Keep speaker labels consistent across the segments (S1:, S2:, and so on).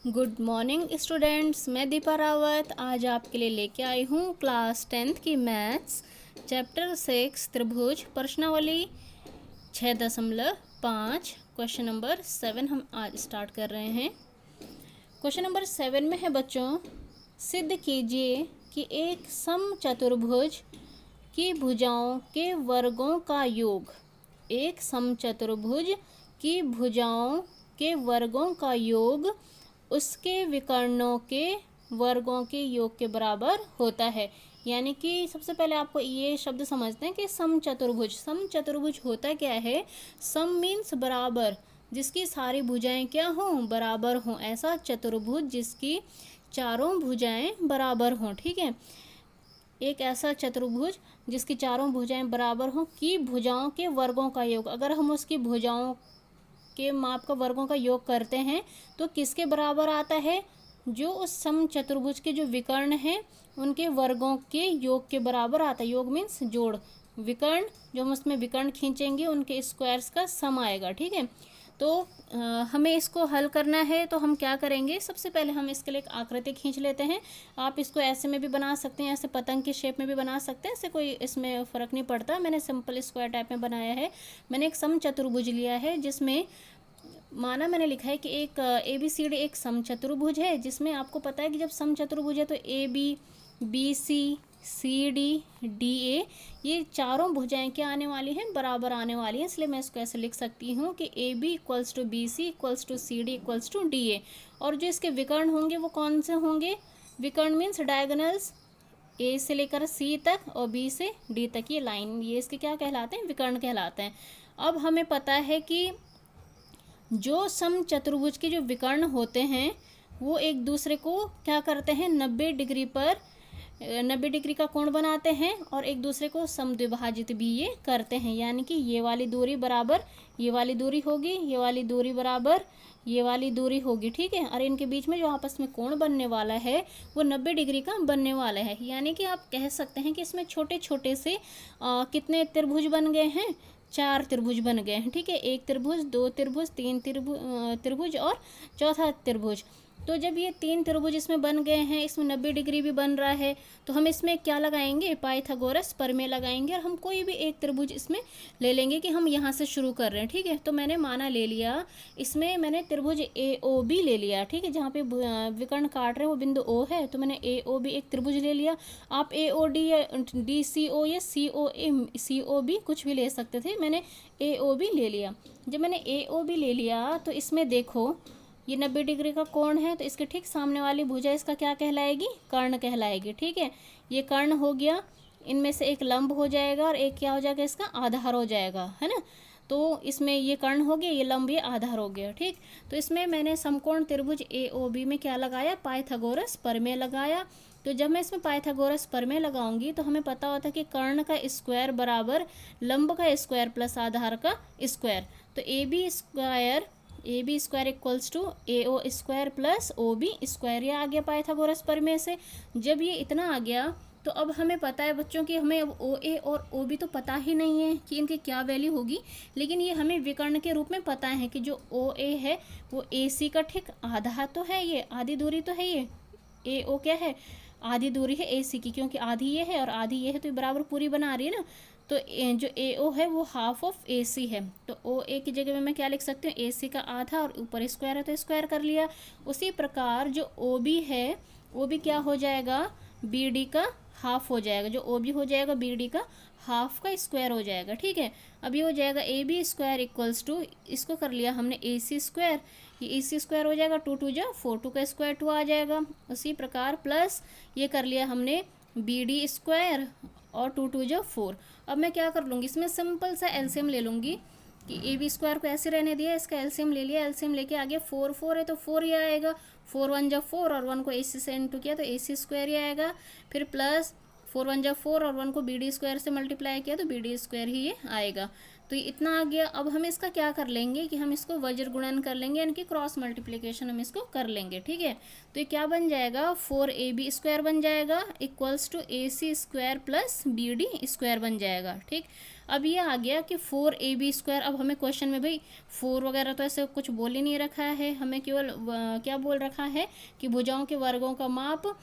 S1: Good morning students, मैं दीपा रावत आज आपके लिए लेके आई हूँ क्लास 10th की मैथ्स चैप्टर 6 त्रिभुज प्रश्नावली 6.5 क्वेश्चन नंबर 7 हम आज स्टार्ट कर रहे हैं। क्वेश्चन नंबर 7 में है बच्चों, सिद्ध कीजिए कि एक समचतुर्भुज की भुजाओं के वर्गों का योग, एक समचतुर्भुज की भुजाओं के वर्गों का योग उसके विकर्णों के वर्गों के योग के बराबर होता है। यानी कि सबसे पहले आपको ये शब्द समझते हैं कि समचतुर्भुज होता क्या है। सम मीन्स बराबर, जिसकी सारी भुजाएं क्या हों, बराबर हों, ऐसा चतुर्भुज जिसकी चारों भुजाएं बराबर हों। ठीक है, एक ऐसा चतुर्भुज जिसकी चारों भुजाएं बराबर हों की भुजाओं के वर्गों का योग, अगर हम उसकी भुजाओं के माप का वर्गों का योग करते हैं तो किसके बराबर आता है, जो उस समचतुर्भुज के जो विकर्ण हैं उनके वर्गों के योग के बराबर आता है। योग मीन्स जोड़, विकर्ण जो हम उसमें विकर्ण खींचेंगे उनके स्क्वायर्स का सम आएगा। ठीक है, तो हमें इसको हल करना है तो हम क्या करेंगे, सबसे पहले हम इसके लिए एक आकृति खींच लेते हैं। आप इसको ऐसे में भी बना सकते हैं, ऐसे पतंग की शेप में भी बना सकते हैं, इससे कोई इसमें फ़र्क नहीं पड़ता। मैंने सिंपल स्क्वायर टाइप में बनाया है। मैंने एक समचतुर्भुज लिया है जिसमें माना मैंने लिखा है कि एक ABCD एक समचतुर्भुज है, जिसमें आपको पता है कि जब समचतुर्भुज है तो AB BC CD DA ये चारों भुजाएं क्या आने वाली हैं, बराबर आने वाली हैं। इसलिए मैं इसको ऐसे लिख सकती हूँ कि AB equals to BC equals to CD equals to DA। और जो इसके विकर्ण होंगे वो कौन से होंगे, विकर्ण मीन्स डायगोनल्स A से लेकर C तक और B से D तक ये लाइन, ये इसके क्या कहलाते हैं, विकर्ण कहलाते हैं। अब हमें पता है कि जो समचतुर्भुज के जो विकर्ण होते हैं वो एक दूसरे को क्या करते हैं, 90 डिग्री पर 90 डिग्री का कोण बनाते हैं और एक दूसरे को समद्विभाजित भी ये करते हैं। यानी कि ये वाली दूरी बराबर ये वाली दूरी होगी, ये वाली दूरी बराबर ये वाली दूरी होगी। ठीक है, और इनके बीच में जो आपस में कोण बनने वाला है वो 90 डिग्री का बनने वाला है। यानी कि आप कह सकते हैं कि इसमें छोटे छोटे से कितने त्रिभुज बन गए हैं, 4 त्रिभुज बन गए हैं। ठीक है, एक त्रिभुज, 2 त्रिभुज, 3 त्रिभुज और चौथा त्रिभुज। तो जब ये 3 त्रिभुज इसमें बन गए हैं, इसमें 90 डिग्री भी बन रहा है, तो हम इसमें क्या लगाएंगे, पाइथागोरस प्रमेय लगाएंगे और हम कोई भी एक त्रिभुज इसमें ले लेंगे कि हम यहाँ से शुरू कर रहे हैं। ठीक है, तो मैंने माना ले लिया, इसमें मैंने त्रिभुज AOB ले लिया। ठीक है, जहाँ पे विकर्ण काट रहे हैं वो बिंदु O है, तो मैंने AOB एक त्रिभुज ले लिया। आप AOD या DCO या COB कुछ भी ले सकते थे, मैंने AOB ले लिया। जब मैंने AOB ले लिया तो इसमें देखो ये 90 डिग्री का कोण है, तो इसके ठीक सामने वाली भुजा इसका क्या कहलाएगी, कर्ण कहलाएगी। ठीक है, ये कर्ण हो गया, इनमें से एक लंब हो जाएगा और एक क्या हो जाएगा, इसका आधार हो जाएगा, है ना। तो इसमें ये कर्ण हो गया, ये लंब, ये आधार हो गया। ठीक, तो इसमें मैंने समकोण त्रिभुज AOB में क्या लगाया, पाइथागोरस प्रमेय लगाया। तो जब मैं इसमें पाइथागोरस प्रमेय लगाऊंगी तो हमें पता होता है कि कर्ण का स्क्वायर बराबर लंब का स्क्वायर प्लस आधार का स्क्वायर। तो AB square equals to AO square plus OB square, ये आ गया पाइथागोरस प्रमेय से। जब ये इतना आ गया तो अब हमें पता है बच्चों कि हमें अब OA और OB तो पता ही नहीं है कि इनकी क्या वैल्यू होगी, लेकिन ये हमें विकर्ण के रूप में पता है कि जो OA है वो AC का ठीक आधा तो है, ये आधी दूरी तो है, ये AO क्या है, आधी दूरी है AC की, क्योंकि आधी ये है और आधी ये है तो ये बराबर पूरी बना रही है ना। तो जो AO है वो हाफ ऑफ AC है, तो OA की जगह में मैं क्या लिख सकती हूँ, AC का आधा और ऊपर स्क्वायर है तो स्क्वायर कर लिया। उसी प्रकार जो OB है वो भी क्या हो जाएगा, BD का हाफ हो जाएगा, जो OB हो जाएगा BD का हाफ का स्क्वायर हो जाएगा। ठीक है, अब ये हो जाएगा AB स्क्वायर इक्वल्स टू, इसको कर लिया हमने AC स्क्वायर, ये AC स्क्वायर हो जाएगा, 2 2 जा 4, 2 का स्क्वायर 2 आ जाएगा। उसी प्रकार प्लस ये कर लिया हमने BD स्क्वायर और 2 2 जा 4। अब मैं क्या कर लूँगी, इसमें सिंपल सा एलसीएम ले लूँगी कि AB स्क्वायर को ऐसे रहने दिया, इसका एलसीएम ले लिया, एलसीएम लेके आगे 4 4 है तो 4 ही आएगा, 4 1 जा 4 और 1 को AC से इंटू किया तो AC स्क्वायर ही आएगा। फिर प्लस 4 1 जा 4 और 1 को BD स्क्वायर से मल्टीप्लाई किया तो BD स्क्वायर ही ये आएगा। तो ये इतना आ गया। अब हम इसका क्या कर लेंगे कि हम इसको वज्र गुणन कर लेंगे, यानी कि क्रॉस मल्टीप्लिकेशन हम इसको कर लेंगे, ठीक है। तो ये क्या बन जाएगा, 4ab स्क्वायर बन जाएगा equals to ac square plus bd square बन जाएगा, ठीक। अब ये आ गया कि 4ab स्क्वायर। अब हमें क्वेश्चन में भाई 4 वगैरह तो ऐसे कुछ बोल ही नहीं रखा है, हमें केवल क्या बोल रखा है कि भुजाओं के वर्गों का माप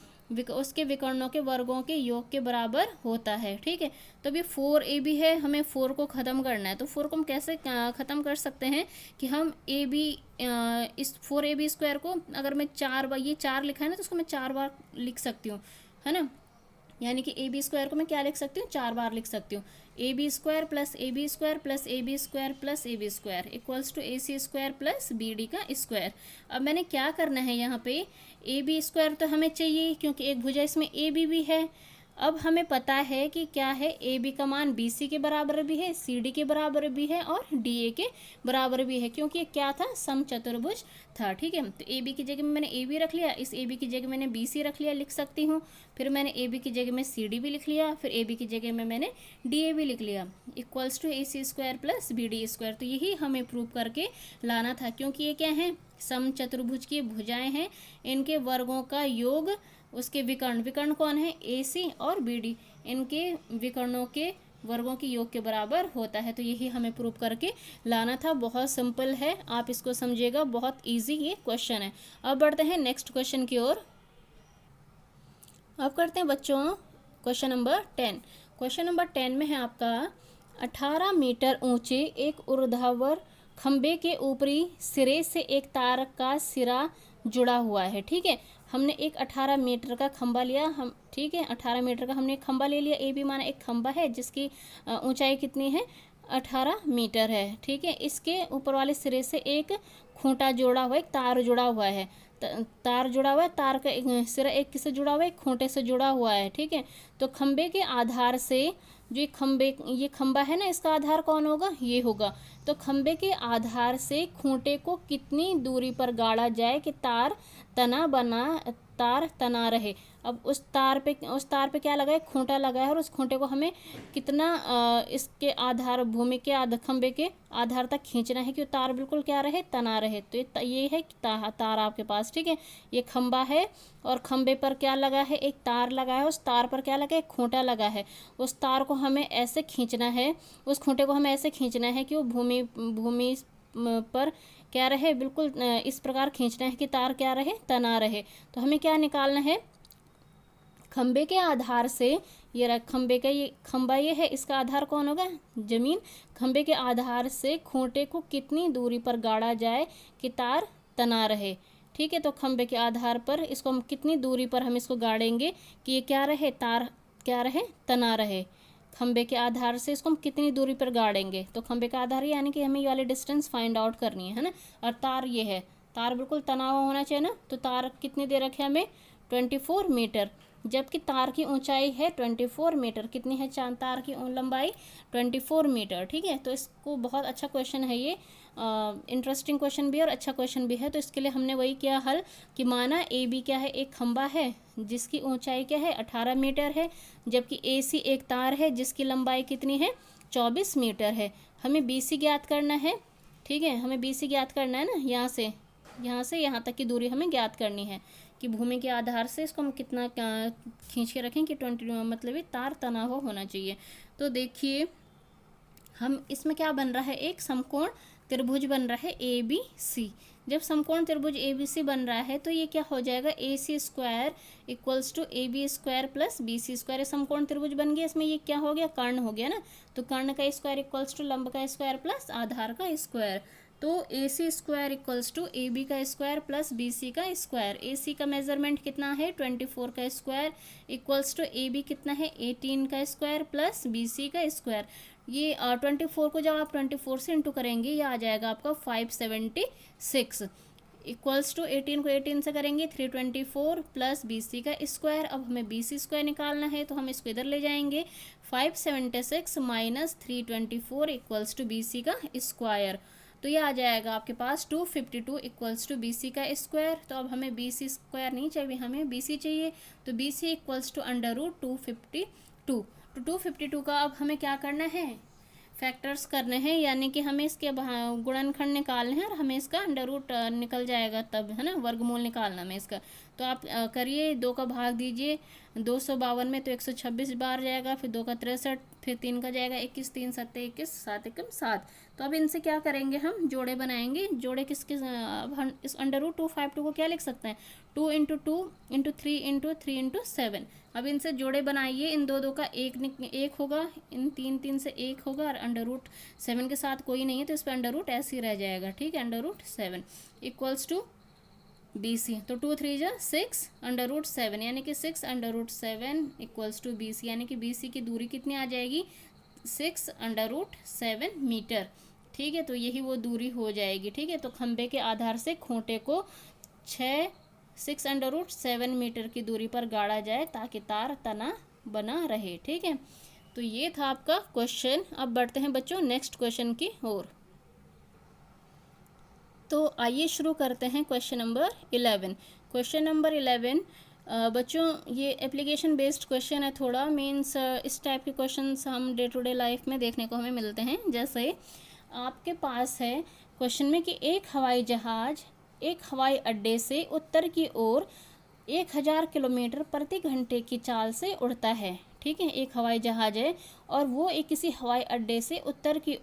S1: उसके विकर्णों के वर्गों के योग के बराबर होता है, ठीक है। तो अभी 4ab है, हमें 4 को ख़त्म करना है। तो 4 को हम कैसे ख़त्म कर सकते हैं कि हम इस 4ab स्क्वायर को अगर मैं 4 बार, ये 4 लिखा है ना, तो उसको मैं 4 बार लिख सकती हूँ, है ना। यानी कि ab स्क्वायर को मैं क्या लिख सकती हूँ, 4 बार लिख सकती हूँ। ab square plus ab square plus ab square plus ab square equals to ac square plus bd का स्क्वायर। अब मैंने क्या करना है यहाँ पे, ab स्क्वायर तो हमें चाहिए क्योंकि एक भुजा इसमें ab भी है। अब हमें पता है कि क्या है, ए बी का मान बी सी के बराबर भी है, सी डी के बराबर भी है और डी ए के बराबर भी है, क्योंकि ये क्या था, समचतुर्भुज था, ठीक है। तो ए बी की जगह में मैंने ए बी रख लिया, इस ए बी की जगह मैंने बी सी रख लिया, लिख सकती हूँ। फिर मैंने ए बी की जगह में सी डी भी लिख लिया, फिर ए बी की जगह में मैंने डी ए भी लिख लिया equals to A C square plus B D square. तो यही हमें प्रूव करके लाना था, क्योंकि ये क्या है, समचतुर्भुज की भुजाएं हैं, इनके वर्गों का योग उसके विकर्ण, विकर्ण कौन है, ए सी और बी डी, इनके विकर्णों के वर्गों के योग के बराबर होता है। तो यही हमें प्रूव करके लाना था। बहुत सिंपल है, आप इसको समझिएगा, बहुत इजी ये क्वेश्चन है। अब बढ़ते हैं नेक्स्ट क्वेश्चन की ओर। अब करते हैं बच्चों क्वेश्चन नंबर 10। क्वेश्चन नंबर 10 में है आपका 18 मीटर ऊंचे एक ऊर्ध्वाधर खंबे के ऊपरी सिरे से एक तार का सिरा जुड़ा हुआ है, ठीक है। हमने एक 18 मीटर का खंबा लिया, हम, ठीक है, 18 मीटर का हमने एक खंबा ले लिया। ए बी माना एक खंबा है जिसकी ऊंचाई कितनी है, 18 मीटर है, ठीक है। इसके ऊपर वाले सिरे से एक खूंटा जोड़ा हुआ, एक तार जुड़ा हुआ है, तार जुड़ा हुआ है, तार का एक सिरा एक किससे जुड़ा हुआ है, एक खूंटे से जुड़ा हुआ है, ठीक है। तो खंबे के आधार से जो ये खंबा है ना, इसका आधार कौन होगा, ये होगा। तो खंबे के आधार से खूंटे को कितनी दूरी पर गाड़ा जाए कि तार तना रहे। अब उस तार पे क्या लगा है, खूंटा लगा है, और उस खूंटे को हमें कितना इसके आधार भूमि के खंबे के आधार तक खींचना है कि तार बिल्कुल क्या रहे, तना रहे। तो ये है तार आपके पास, ठीक है। ये खंबा है और खंबे पर क्या लगा है, एक तार लगा है, उस तार पर क्या लगा है, खूंटा लगा है। उस तार को हमें ऐसे खींचना है, उस खूंटे को हमें ऐसे खींचना है कि वो भूमि पर क्या रहे, बिल्कुल इस प्रकार खींचना है कि तार क्या रहे, तना रहे। तो हमें क्या निकालना है, खंबे के आधार से, ये खंबे का ये खंबा ये है, इसका आधार कौन होगा, जमीन। खंबे के आधार से खूंटे को कितनी दूरी पर गाड़ा जाए कि तार तना रहे, ठीक है। तो खंबे के आधार पर इसको हम कितनी दूरी पर हम इसको गाड़ेंगे कि ये क्या रहे, तार क्या रहे, तना रहे। खंबे के आधार से इसको हम कितनी दूरी पर गाड़ेंगे, तो खंबे का आधार यानी कि हमें ये वाली डिस्टेंस फाइंड आउट करनी है ना। और तार ये है, तार बिल्कुल तना हुआ होना चाहिए ना। तो तार कितनी दे रखे हमें, 24 मीटर, जबकि तार की ऊंचाई है 24 मीटर। कितनी है चांद तार की लंबाई, 24 मीटर, ठीक है। तो इसको बहुत अच्छा क्वेश्चन है ये, इंटरेस्टिंग क्वेश्चन भी है और अच्छा क्वेश्चन भी है। तो इसके लिए हमने वही किया हल कि माना ए बी क्या है, एक खंबा है जिसकी ऊंचाई क्या है, 18 मीटर है, जबकि ए सी एक तार है जिसकी लंबाई कितनी है, 24 मीटर है। हमें बी सी ज्ञात करना है, ठीक है, हमें बी सी ज्ञात करना है ना। यहाँ से यहाँ तक की दूरी हमें ज्ञात करनी है कि भूमि के आधार से इसको हम कितना खींच के रखें कि 20 मतलब ये तार तना हुआ होना चाहिए। तो देखिए हम इसमें क्या बन रहा है, एक समकोण त्रिभुज बन रहा है ए बी सी। जब समकोण त्रिभुज ए बी सी बन रहा है तो ये क्या हो जाएगा, A C square equals to A B square plus B C square. समकोण त्रिभुज बन गया, इसमें ये क्या हो गया, कर्ण हो गया ना। तो कर्ण का स्क्वायर इक्वल्स टू लंब का स्क्वायर प्लस आधार का स्क्वायर। तो A C square equals to A B का स्क्वायर प्लस बी सी का स्क्वायर। ए सी का मेजरमेंट कितना है, 24 का square equals to A B कितना है, 18 का स्क्वायर प्लस बी सी का स्क्वायर। ये 24 को जब आप 24 से इंटू करेंगे ये आ जाएगा आपका 576 इक्वल्स टू 18 को 18 से करेंगे 324 प्लस बी सी का स्क्वायर। अब हमें बी सी स्क्वायर निकालना है तो हम इसको इधर ले जाएंगे, 576 minus 324 equals to B C का स्क्वायर। तो ये आ जाएगा आपके पास 252 इक्वल्स टू बी सी का स्क्वायर। तो अब हमें बी सी स्क्वायर नहीं चाहिए, हमें बी सी चाहिए। तो B C equals to under root 252। तो 252 का अब हमें क्या करना है, फैक्टर्स करने हैं, यानी कि हमें इसके गुणनखंड निकालने हैं और हमें इसका अंडर रूट निकल जाएगा तब, है ना, वर्गमूल निकालना में इसका। तो आप करिए, 2 का भाग दीजिए 252 में तो 126 बार जाएगा, फिर 2 का 63, फिर 3 का जाएगा 21, 3 सत्ते 21, 7 एकम 7। तो अब इनसे क्या करेंगे, हम जोड़े बनाएंगे। जोड़े किसके, अब हम इस अंडर रूट 252 को क्या लिख सकते हैं, 2 × 2 × 3 × 3 × 7। अब इनसे जोड़े बनाइए, इन 2 का एक होगा, इन 3 से 1 होगा, और अंडर रूट 7 के साथ कोई नहीं है तो इस पर अंडर रूट ऐसे ही रह जाएगा, ठीक है। Under root 7 equals to BC, तो 2 3 जा 6 अंडर रूट 7, यानी कि 6 under root 7 equals to BC, यानी कि BC की दूरी कितनी आ जाएगी, 6 अंडर रूट 7 मीटर, ठीक है। तो यही वो दूरी हो जाएगी, ठीक है। तो खंबे के आधार से खूंटे को 6 अंडर रूट 7 मीटर की दूरी पर गाड़ा जाए ताकि तार तना बना रहे, ठीक है। तो ये था आपका क्वेश्चन। अब बढ़ते हैं बच्चों नेक्स्ट क्वेश्चन की ओर। तो आइए शुरू करते हैं क्वेश्चन नंबर 11। क्वेश्चन नंबर 11 बच्चों ये एप्लीकेशन बेस्ड क्वेश्चन है थोड़ा, मीन्स इस टाइप के क्वेश्चंस हम डे टू डे लाइफ में देखने को हमें मिलते हैं। जैसे आपके पास है क्वेश्चन में कि एक हवाई जहाज़ एक हवाई अड्डे से उत्तर की ओर 1000 किलोमीटर प्रति घंटे की चाल से उड़ता है, ठीक है। एक हवाई जहाज़ है और वो एक किसी हवाई अड्डे से उत्तर की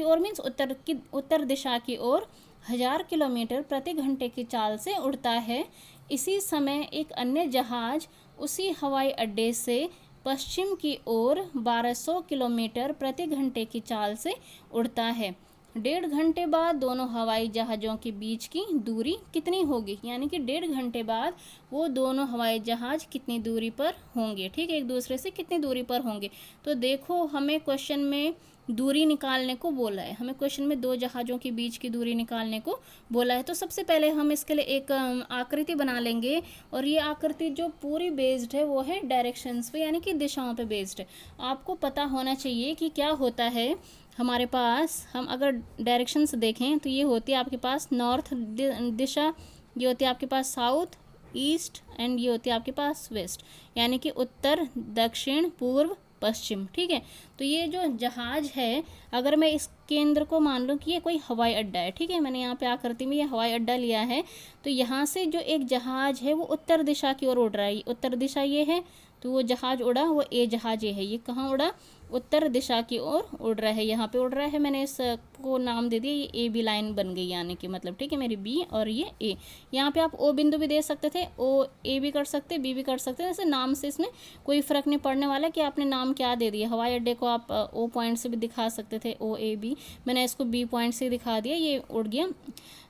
S1: ओर मीन्स उत्तर दिशा की ओर 1000 किलोमीटर प्रति घंटे की चाल से उड़ता है। इसी समय एक अन्य जहाज़ उसी हवाई अड्डे से पश्चिम की ओर 1200 किलोमीटर प्रति घंटे की चाल से उड़ता है। 1.5 घंटे बाद दोनों हवाई जहाज़ों के बीच की दूरी कितनी होगी, यानी कि 1.5 घंटे बाद वो दोनों हवाई जहाज़ कितनी दूरी पर होंगे, ठीक है, एक दूसरे से कितनी दूरी पर होंगे। तो देखो हमें क्वेश्चन में दूरी निकालने को बोला है, हमें क्वेश्चन में 2 जहाज़ों के बीच की दूरी निकालने को बोला है। तो सबसे पहले हम इसके लिए एक आकृति बना लेंगे, और ये आकृति जो पूरी बेस्ड है वो है डायरेक्शंस पे, यानी कि दिशाओं पे बेस्ड है। आपको पता होना चाहिए कि क्या होता है हमारे पास, हम अगर डायरेक्शंस देखें तो ये होती है आपके पास नॉर्थ दिशा, ये होती है आपके पास साउथ ईस्ट, एंड ये होती है आपके पास वेस्ट, यानी कि उत्तर दक्षिण पूर्व पश्चिम, ठीक है। तो ये जो जहाज़ है, अगर मैं इस केंद्र को मान लूँ कि ये कोई हवाई अड्डा है, ठीक है, मैंने यहाँ पे आकृति में ये हवाई अड्डा लिया है, तो यहाँ से जो एक जहाज़ है वो उत्तर दिशा की ओर उड़ रहा है, उत्तर दिशा ये है, तो वो जहाज़ उड़ा, वो ए जहाज़ ये है, ये कहाँ उड़ा, उत्तर दिशा की ओर उड़ रहा है, यहाँ पे उड़ रहा है। मैंने इसको नाम दे दिया, ये AB लाइन बन गई, यानी कि मतलब, ठीक है, मेरी B और ये A। यहाँ पे आप O बिंदु भी दे सकते थे, A भी कर सकते, B भी कर सकते, जैसे नाम से इसमें कोई फ़र्क नहीं पड़ने वाला कि आपने नाम क्या दे दिया। हवाई अड्डे को आप O पॉइंट से भी दिखा सकते थे, OAB, मैंने इसको B पॉइंट से दिखा दिया, ये उड़ गया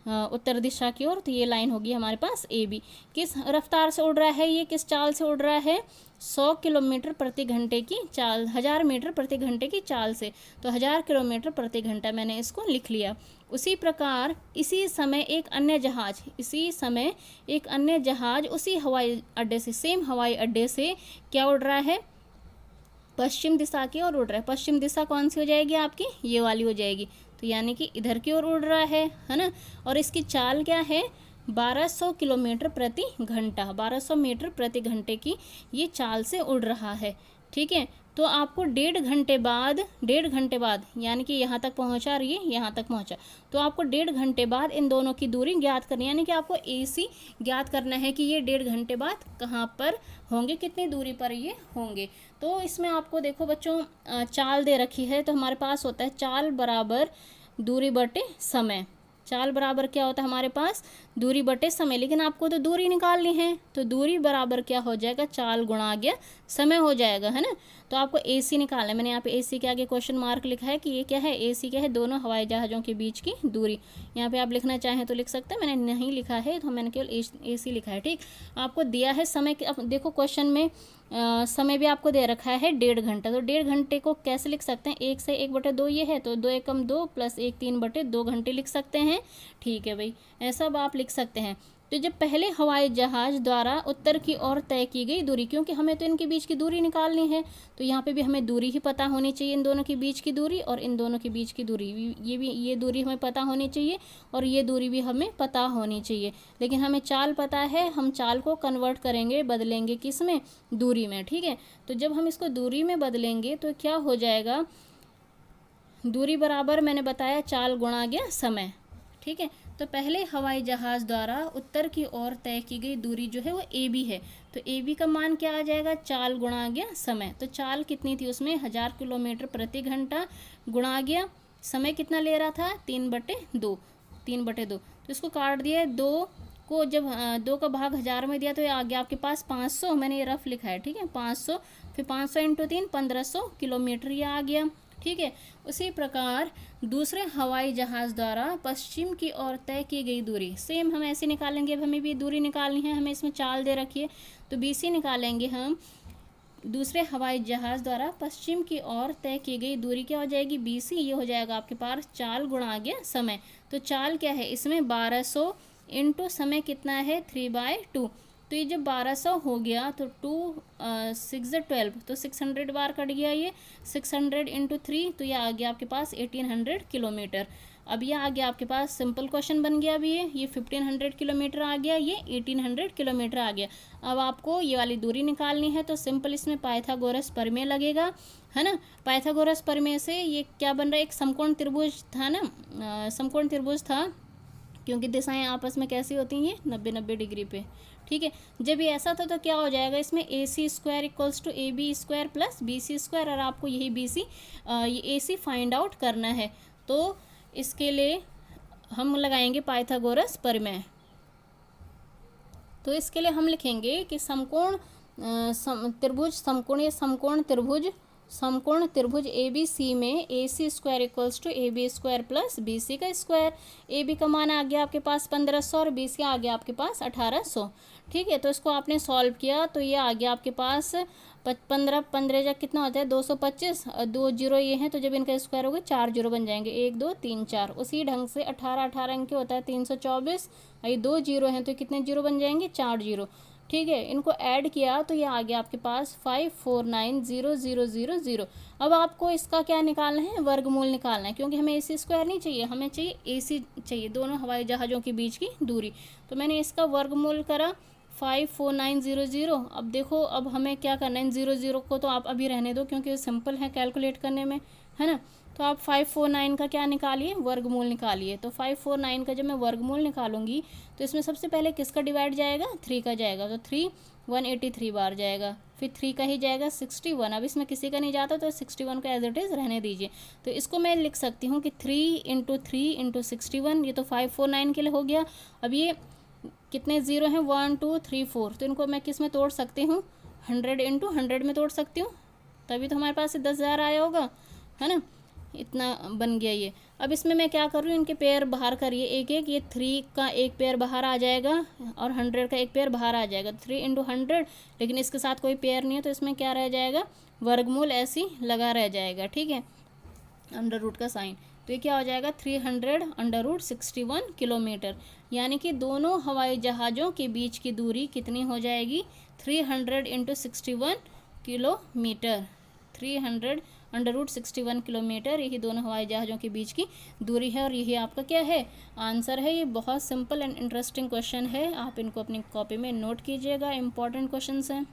S1: उत्तर दिशा की ओर, तो ये लाइन होगी हमारे पास AB। किस रफ्तार से उड़ रहा है, ये किस चाल से उड़ रहा है, 100 किलोमीटर प्रति घंटे की चाल, 1000 मीटर प्रति घंटे की चाल से, तो 1000 किलोमीटर प्रति घंटा मैंने इसको लिख लिया। उसी प्रकार इसी समय एक अन्य जहाज उसी हवाई अड्डे से, सेम हवाई अड्डे से क्या उड़ रहा है, पश्चिम दिशा की ओर उड़ रहा है। पश्चिम दिशा कौन सी हो जाएगी आपकी, ये वाली हो जाएगी, तो यानी कि इधर की ओर उड़ रहा है ना। और इसकी चाल क्या है, 1200 किलोमीटर प्रति घंटा, 1200 मीटर प्रति घंटे की ये चाल से उड़ रहा है, ठीक है। तो आपको 1.5 घंटे बाद यानी कि यहाँ तक पहुँचा, और ये यहाँ तक पहुँचा, तो आपको 1.5 घंटे बाद इन दोनों की दूरी ज्ञात करनी है, यानी कि आपको AC ज्ञात करना है कि ये 1.5 घंटे बाद कहाँ पर होंगे, कितनी दूरी पर ये होंगे। तो इसमें आपको देखो बच्चों चाल दे रखी है, तो हमारे पास होता है चाल बराबर दूरी बटे समय। चाल बराबर क्या होता है हमारे पास, दूरी बटे समय, लेकिन आपको तो दूरी निकालनी है, तो दूरी बराबर क्या हो जाएगा, चाल गुणा गया समय हो जाएगा, है ना। तो आपको AC निकालना है, मैंने यहाँ पे AC के आगे क्वेश्चन मार्क लिखा है कि ये क्या है, AC क्या है, दोनों हवाई जहाज़ों के बीच की दूरी। यहाँ पे आप लिखना चाहें तो लिख सकते हैं, मैंने नहीं लिखा है तो मैंने केवल AC लिखा है, ठीक। आपको दिया है समय, अब देखो क्वेश्चन में समय भी आपको दे रखा है 1.5 घंटा, तो 1.5 घंटे को कैसे लिख सकते हैं, 1 से 1/2 ये है, तो 2 एकम 2 प्लस 1 3/2 घंटे लिख सकते हैं, ठीक है भाई, ऐसा अब आप लिख सकते हैं। तो जब पहले हवाई जहाज़ द्वारा उत्तर की ओर तय की गई दूरी, क्योंकि हमें तो इनके बीच की दूरी निकालनी है, तो यहाँ पे भी हमें दूरी ही पता होनी चाहिए, इन दोनों के बीच की दूरी और इन दोनों के बीच की दूरी, ये दूरी हमें पता होनी चाहिए और ये दूरी भी हमें पता होनी चाहिए। लेकिन हमें चाल पता है, हम चाल को कन्वर्ट करेंगे, बदलेंगे किस में, दूरी में, ठीक है। तो जब हम इसको दूरी में बदलेंगे तो क्या हो जाएगा, दूरी बराबर मैंने बताया चाल गुणा गया समय। ठीक है, तो पहले हवाई जहाज़ द्वारा उत्तर की ओर तय की गई दूरी जो है वो AB है, तो AB का मान क्या आ जाएगा, चाल गुणा गया समय। तो चाल कितनी थी उसमें 1000 किलोमीटर प्रति घंटा गुणा गया समय कितना ले रहा था 3/2, 3/2। तो इसको काट दिया, 2 को जब 2 का भाग 1000 में दिया तो ये आ गया आपके पास 500, मैंने ये रफ लिखा है। ठीक है, 500, फिर 500 × 3 1500 किलोमीटर ये आ गया। ठीक है, उसी प्रकार दूसरे हवाई जहाज़ द्वारा पश्चिम की ओर तय की गई दूरी सेम हम ऐसे निकालेंगे। अब हमें भी दूरी निकालनी है, हमें इसमें चाल दे रखी है, तो BC निकालेंगे हम। दूसरे हवाई जहाज़ द्वारा पश्चिम की ओर तय की गई दूरी क्या हो जाएगी, BC, ये हो जाएगा आपके पास चाल गुणा गया समय। तो चाल क्या है इसमें 1200 इंटू समय कितना है 3/2। तो ये जब 1200 हो गया तो 2 6 12, तो 600 बार कट गया, ये 600 इंटू 3, तो ये आ गया आपके पास 1800 किलोमीटर। अब ये आ गया आपके पास सिंपल क्वेश्चन बन गया। अभी ये 1500 किलोमीटर आ गया, ये 1800 किलोमीटर आ गया। अब आपको ये वाली दूरी निकालनी है, तो सिंपल इसमें पाइथागोरस प्रमेय लगेगा, है ना। पाइथागोरस प्रमेय से ये क्या बन रहा है, एक समकोण त्रिभुज था ना, समकोण त्रिभुज था, क्योंकि दिशाएं आपस में कैसी होती हैं, 90-90 डिग्री पे। ठीक है, जब ये ऐसा था तो क्या हो जाएगा इसमें AC² = AB² प्लस BC², और आपको यही BC ये AC फाइंड आउट करना है। तो इसके लिए हम लगाएंगे पाइथागोरस प्रमेय। तो इसके लिए हम लिखेंगे कि समकोण त्रिभुज समकोण त्रिभुज ABC में AC² = AB² प्लस BC का स्क्वायर। AB का मान आ गया आपके पास 1500 और BC आ गया आपके पास 1800। ठीक है, तो इसको आपने सॉल्व किया तो ये आ गया आपके पास 15 जब कितना होता है 225, 2 जीरो ये हैं, तो जब इनका स्क्वायर होगा 4 जीरो बन जाएंगे, 1 2 3 4। उसी ढंग से 18 अंक के होता है 324, ये 2 जीरो हैं तो कितने जीरो बन जाएंगे 4 जीरो। ठीक है, इनको ऐड किया तो ये आ गया आपके पास 549,000। अब आपको इसका क्या निकालना है, वर्गमूल निकालना है, क्योंकि हमें AC² नहीं चाहिए, हमें चाहिए AC चाहिए, दोनों हवाई जहाज़ों के बीच की दूरी। तो मैंने इसका वर्गमूल करा 549,000। अब देखो, अब हमें क्या करना है, 00 को तो आप अभी रहने दो क्योंकि सिंपल है कैलकुलेट करने में, है ना। तो आप 549 का क्या निकालिए, वर्गमूल निकालिए। तो 549 का जब मैं वर्गमूल निकालूंगी तो इसमें सबसे पहले किसका डिवाइड जाएगा, 3 का जाएगा, तो 3 183 बार जाएगा, फिर 3 का ही जाएगा 61। अब इसमें किसी का नहीं जाता तो 61 को एज इट इज़ रहने दीजिए। तो इसको मैं लिख सकती हूँ कि 3 × 3 × 61, ये तो 549 के लिए हो गया। अब ये कितने ज़ीरो हैं, 1 2 3 4, तो इनको मैं किस में तोड़ सकती हूँ, 100 × 100 में तोड़ सकती हूँ, तभी तो हमारे पास 10,000 आया होगा, है ना। इतना बन गया ये। अब इसमें मैं क्या कर रही हूँ, इनके पेयर बाहर करिए एक एक, ये 3 का एक पेयर बाहर आ जाएगा और 100 का एक पेयर बाहर आ जाएगा, 3 × 100, लेकिन इसके साथ कोई पेयर नहीं है तो इसमें क्या रह जाएगा, वर्गमूल ऐसी लगा रह जाएगा। ठीक है, √ का साइन, तो ये क्या हो जाएगा 300 √61 किलोमीटर, यानी कि दोनों हवाई जहाज़ों के बीच की दूरी कितनी हो जाएगी, 300 × 61 किलोमीटर, 300 √61 किलोमीटर, यही दोनों हवाई जहाज़ों के बीच की दूरी है। और यही आपका क्या है, आंसर है। ये बहुत सिंपल एंड इंटरेस्टिंग क्वेश्चन है, आप इनको अपनी कॉपी में नोट कीजिएगा, इंपॉर्टेंट क्वेश्चंस हैं।